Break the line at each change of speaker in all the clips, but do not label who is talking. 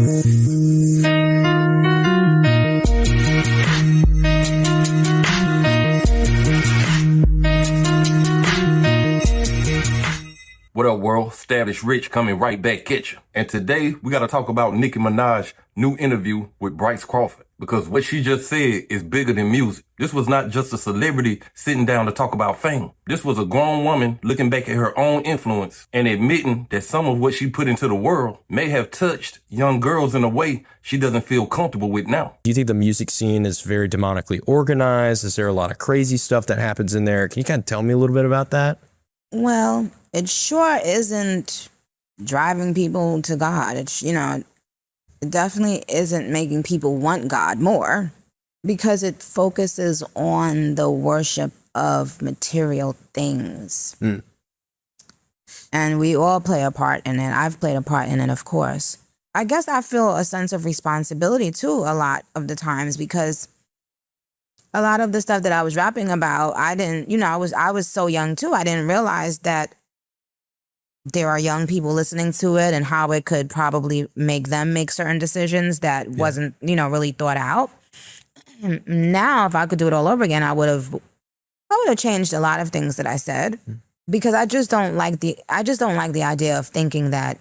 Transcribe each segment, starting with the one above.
What up, world? R.I.C.H coming right back at you. And today, we got to talk about Nicki Minaj's new interview with Bryce Crawford. Because what she just said is bigger than music. This was not just a celebrity sitting down to talk about fame. This was a grown woman looking back at her own influence and admitting that some of what she put into the world may have touched young girls in a way she doesn't feel comfortable with now.
Do you think the music scene is very demonically organized? Is there a lot of crazy stuff that happens in there? Can you kind of tell me a little bit about that?
Well, it sure isn't driving people to God. It's, it definitely isn't making people want God more, because it focuses on the worship of material things. And we all play a part in it. I've played a part in it, of course. I guess I feel a sense of responsibility too a lot of the times, because a lot of the stuff that I was rapping about, I didn't, I was so young too. I didn't realize that there are young people listening to it and how it could probably make them make certain decisions that wasn't, really thought out. And now, if I could do it all over again, I would have changed a lot of things that I said, because I just don't like the idea of thinking that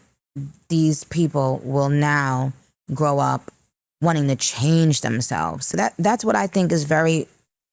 these people will now grow up wanting to change themselves. So that's what I think is very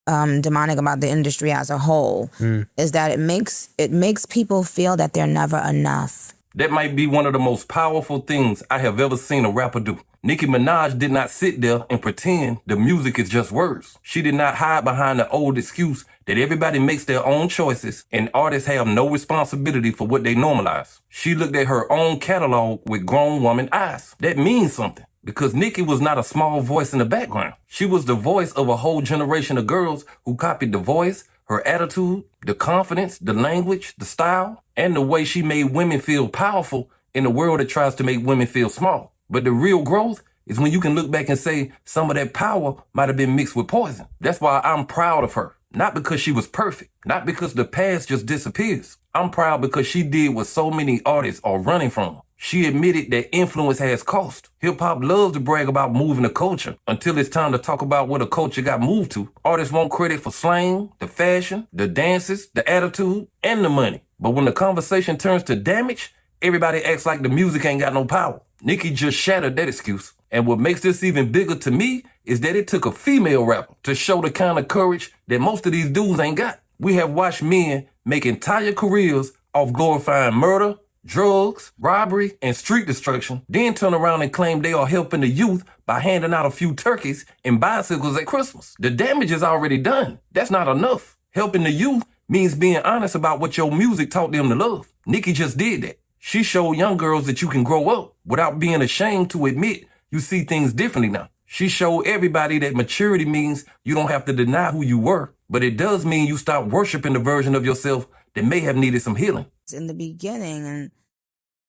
demonic about the industry as a whole, is that it makes people feel that they're never enough.
That might be one of the most powerful things I have ever seen a rapper do. Nicki Minaj did not sit there and pretend the music is just words. She did not hide behind the old excuse that everybody makes their own choices and artists have no responsibility for what they normalize. She looked at her own catalog with grown woman eyes. That means something, because Nicki was not a small voice in the background. She was the voice of a whole generation of girls who copied the voice, her attitude, the confidence, the language, the style, and the way she made women feel powerful in a world that tries to make women feel small. But the real growth is when you can look back and say some of that power might have been mixed with poison. That's why I'm proud of her. Not because she was perfect, not because the past just disappears. I'm proud because she did what so many artists are running from. She admitted that influence has cost. Hip-hop loves to brag about moving the culture until it's time to talk about what a culture got moved to. Artists want credit for slang, the fashion, the dances, the attitude, and the money. But when the conversation turns to damage, everybody acts like the music ain't got no power. Nicki just shattered that excuse. And what makes this even bigger to me is that it took a female rapper to show the kind of courage that most of these dudes ain't got. We have watched men make entire careers off glorifying murder, drugs, robbery, and street destruction, then turn around and claim they are helping the youth by handing out a few turkeys and bicycles at Christmas. The damage is already done. That's not enough. Helping the youth means being honest about what your music taught them to love. Nicki just did that. She showed young girls that you can grow up without being ashamed to admit you see things differently now. She showed everybody that maturity means you don't have to deny who you were, but it does mean you stop worshiping the version of yourself that may have needed some healing.
In the beginning, and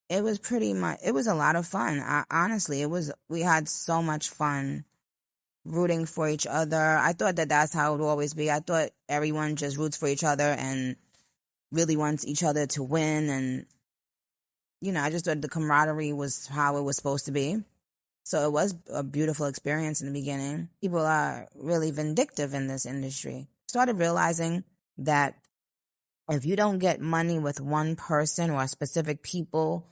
it was it was a lot of fun. Honestly, we had so much fun rooting for each other. I thought that that's how it would always be. I thought everyone just roots for each other and really wants each other to win. And, I just thought the camaraderie was how it was supposed to be. So it was a beautiful experience in the beginning. People are really vindictive in this industry. Started realizing that if you don't get money with one person or specific people,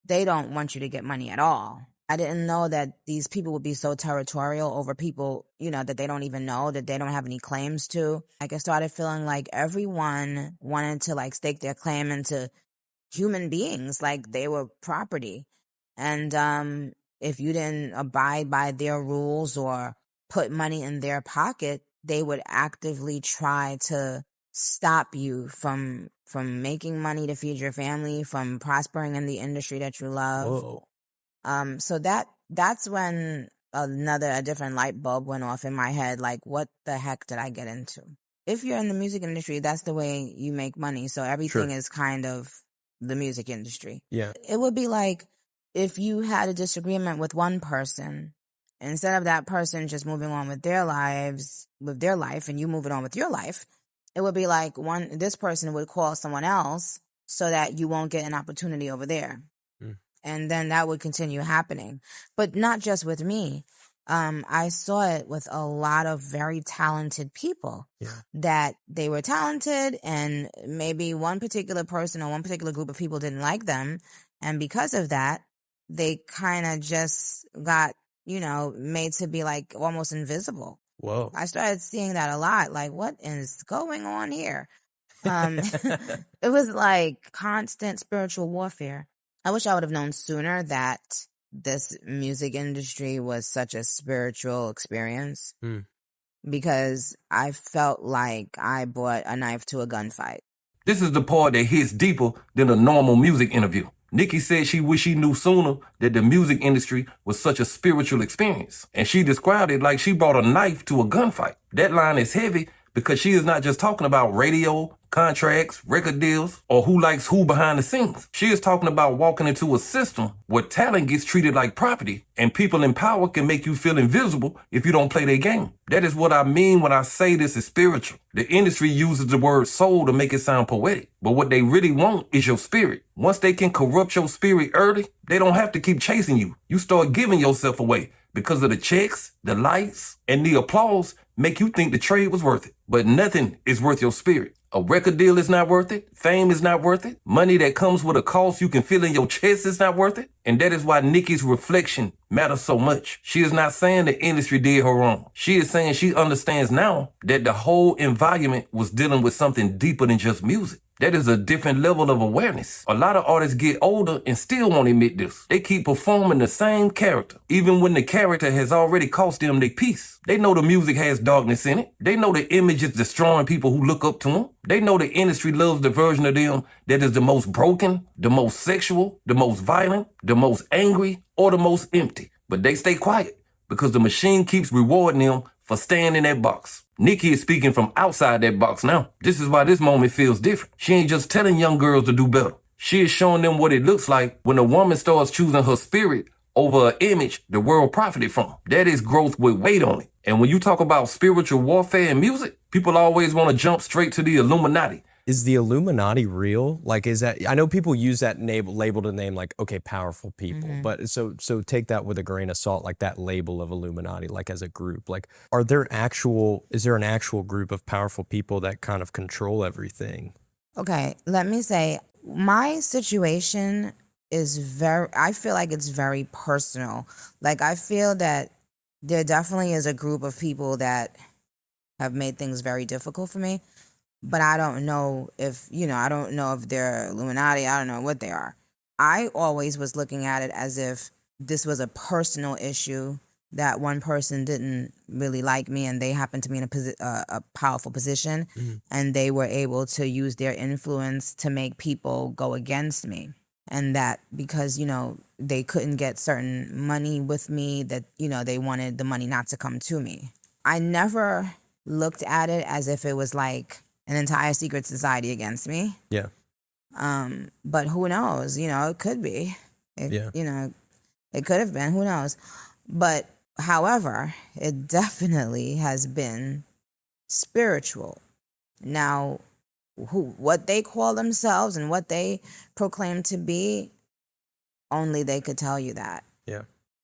they don't want you to get money at all. I didn't know that these people would be so territorial over people, that they don't even know, that they don't have any claims to. I started feeling like everyone wanted to stake their claim into human beings, like they were property. And if you didn't abide by their rules or put money in their pocket, they would actively try to stop you from making money to feed your family, from prospering in the industry that you love.
Whoa.
So that's when a different light bulb went off in my head. Like, what the heck did I get into? If you're in the music industry, that's the way you make money. So everything is kind of the music industry.
Yeah.
It would be like if you had a disagreement with one person, instead of that person just moving on with their life, and you moving on with your life, it would be like this person would call someone else so that you won't get an opportunity over there. And then that would continue happening. But not just with me. I saw it with a lot of very talented people that they were talented, and maybe one particular person or one particular group of people didn't like them. And because of that, they kind of just got, made to be like almost invisible.
Whoa.
I started seeing that a lot. Like, what is going on here? It was like constant spiritual warfare. I wish I would have known sooner that this music industry was such a spiritual experience, because I felt like I brought a knife to a gunfight.
This is the part that hits deeper than a normal music interview. Nicki said she wished she knew sooner that the music industry was such a spiritual experience, and she described it like she brought a knife to a gunfight. That line is heavy because she is not just talking about radio, contracts, record deals, or who likes who behind the scenes. She is talking about walking into a system where talent gets treated like property and people in power can make you feel invisible if you don't play their game. That is what I mean when I say this is spiritual. The industry uses the word soul to make it sound poetic, but what they really want is your spirit. Once they can corrupt your spirit early, they don't have to keep chasing you. You start giving yourself away because of the checks, the lights, and the applause make you think the trade was worth it. But nothing is worth your spirit. A record deal is not worth it. Fame is not worth it. Money that comes with a cost you can feel in your chest is not worth it. And that is why Nicki's reflection matters so much. She is not saying the industry did her wrong. She is saying she understands now that the whole environment was dealing with something deeper than just music. That is a different level of awareness. A lot of artists get older and still won't admit this. They keep performing the same character, even when the character has already cost them their peace. They know the music has darkness in it. They know the image is destroying people who look up to them. They know the industry loves the version of them that is the most broken, the most sexual, the most violent, the most angry, or the most empty. But they stay quiet because the machine keeps rewarding them for staying in that box. Nicki is speaking from outside that box now. This is why this moment feels different. She ain't just telling young girls to do better. She is showing them what it looks like when a woman starts choosing her spirit over an image the world profited from. That is growth with weight on it. And when you talk about spiritual warfare in music, people always want to jump straight to the Illuminati.
Is the Illuminati real? Like, is that, I know people use that label to name like, okay, powerful people, but so take that with a grain of salt, like that label of Illuminati, like as a group, like, is there an actual group of powerful people that kind of control everything?
Okay, let me say, my situation is I feel like it's very personal. Like, I feel that there definitely is a group of people that have made things very difficult for me. But I don't know if, I don't know if they're Illuminati. I don't know what they are. I always was looking at it as if this was a personal issue, that one person didn't really like me and they happened to be in a powerful position, and they were able to use their influence to make people go against me. And that because, they couldn't get certain money with me, that, they wanted the money not to come to me. I never looked at it as if it was like an entire secret society against me.
Yeah.
But who knows? It could be. It could have been. Who knows? But however, it definitely has been spiritual. Now, what they call themselves and what they proclaim to be, only they could tell you that.
Yeah.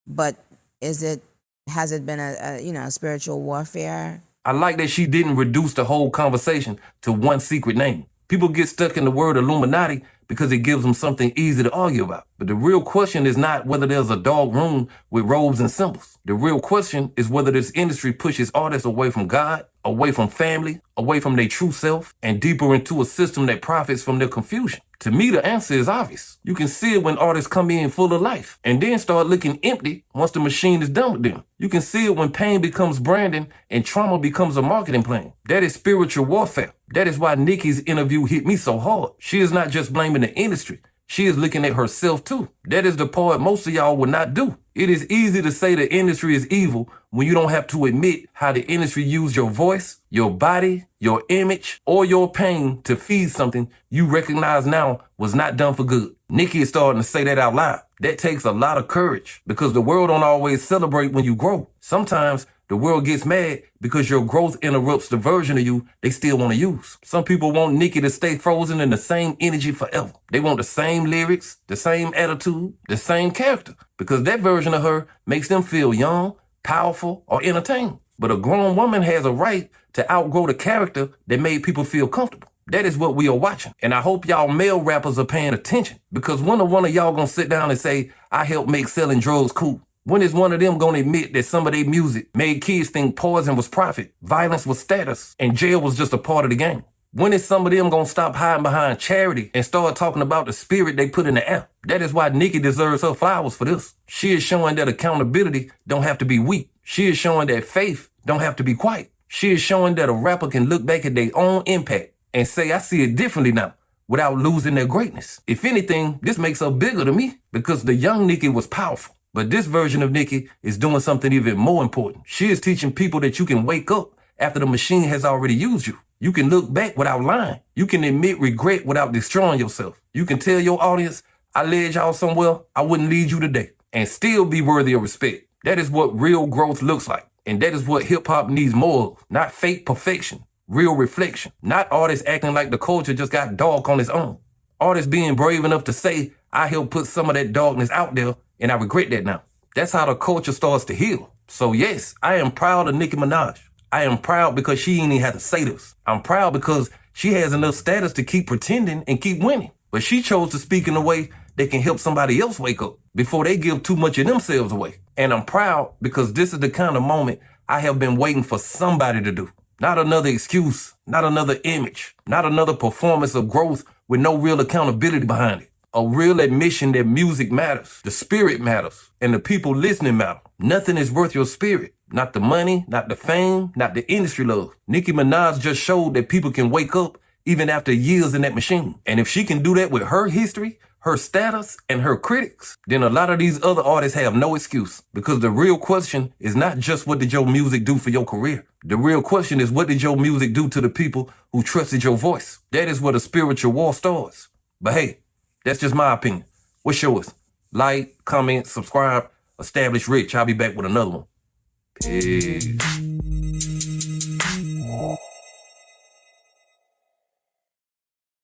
But has it been a spiritual warfare?
I like that she didn't reduce the whole conversation to one secret name. People get stuck in the word Illuminati because it gives them something easy to argue about. But the real question is not whether there's a dark room with robes and symbols. The real question is whether this industry pushes artists away from God, away from family, away from their true self, and deeper into a system that profits from their confusion. To me, the answer is obvious. You can see it when artists come in full of life and then start looking empty once the machine is done with them. You can see it when pain becomes branding and trauma becomes a marketing plan. That is spiritual warfare. That is why Nicki's interview hit me so hard. She is not just blaming the industry. She is looking at herself too. That is the part most of y'all will not do. It is easy to say the industry is evil when you don't have to admit how the industry used your voice, your body, your image, or your pain to feed something you recognize now was not done for good. Nicki is starting to say that out loud. That takes a lot of courage because the world don't always celebrate when you grow. Sometimes the world gets mad because your growth interrupts the version of you they still want to use. Some people want Nicki to stay frozen in the same energy forever. They want the same lyrics, the same attitude, the same character, because that version of her makes them feel young, powerful, or entertained. But a grown woman has a right to outgrow the character that made people feel comfortable. That is what we are watching. And I hope y'all male rappers are paying attention, because when are one of y'all gonna sit down and say, I helped make selling drugs cool? When is one of them gonna admit that some of their music made kids think poison was profit, violence was status, and jail was just a part of the game? When is some of them gonna stop hiding behind charity and start talking about the spirit they put in the air? That is why Nicki deserves her flowers for this. She is showing that accountability don't have to be weak. She is showing that faith don't have to be quiet. She is showing that a rapper can look back at their own impact and say, I see it differently now, without losing their greatness. If anything, this makes her bigger to me, because the young Nicki was powerful. But this version of Nicki is doing something even more important. She is teaching people that you can wake up after the machine has already used you. You can look back without lying. You can admit regret without destroying yourself. You can tell your audience, I led y'all somewhere I wouldn't lead you today, and still be worthy of respect. That is what real growth looks like. And that is what hip-hop needs more of. Not fake perfection, real reflection. Not artists acting like the culture just got dark on its own. Artists being brave enough to say, I helped put some of that darkness out there, and I regret that now. That's how the culture starts to heal. So yes, I am proud of Nicki Minaj. I am proud because she ain't even had to say this. I'm proud because she has enough status to keep pretending and keep winning. But she chose to speak in a way that can help somebody else wake up before they give too much of themselves away. And I'm proud because this is the kind of moment I have been waiting for somebody to do. Not another excuse, not another image, not another performance of growth with no real accountability behind it. A real admission that music matters, the spirit matters, and the people listening matter. Nothing is worth your spirit. Not the money, not the fame, not the industry love. Nicki Minaj just showed that people can wake up even after years in that machine. And if she can do that with her history, her status, and her critics, then a lot of these other artists have no excuse. Because the real question is not just what did your music do for your career. The real question is, what did your music do to the people who trusted your voice? That is where the spiritual war starts. But hey, that's just my opinion. What's yours? Like, comment, subscribe, establish rich. I'll be back with another one. Peace.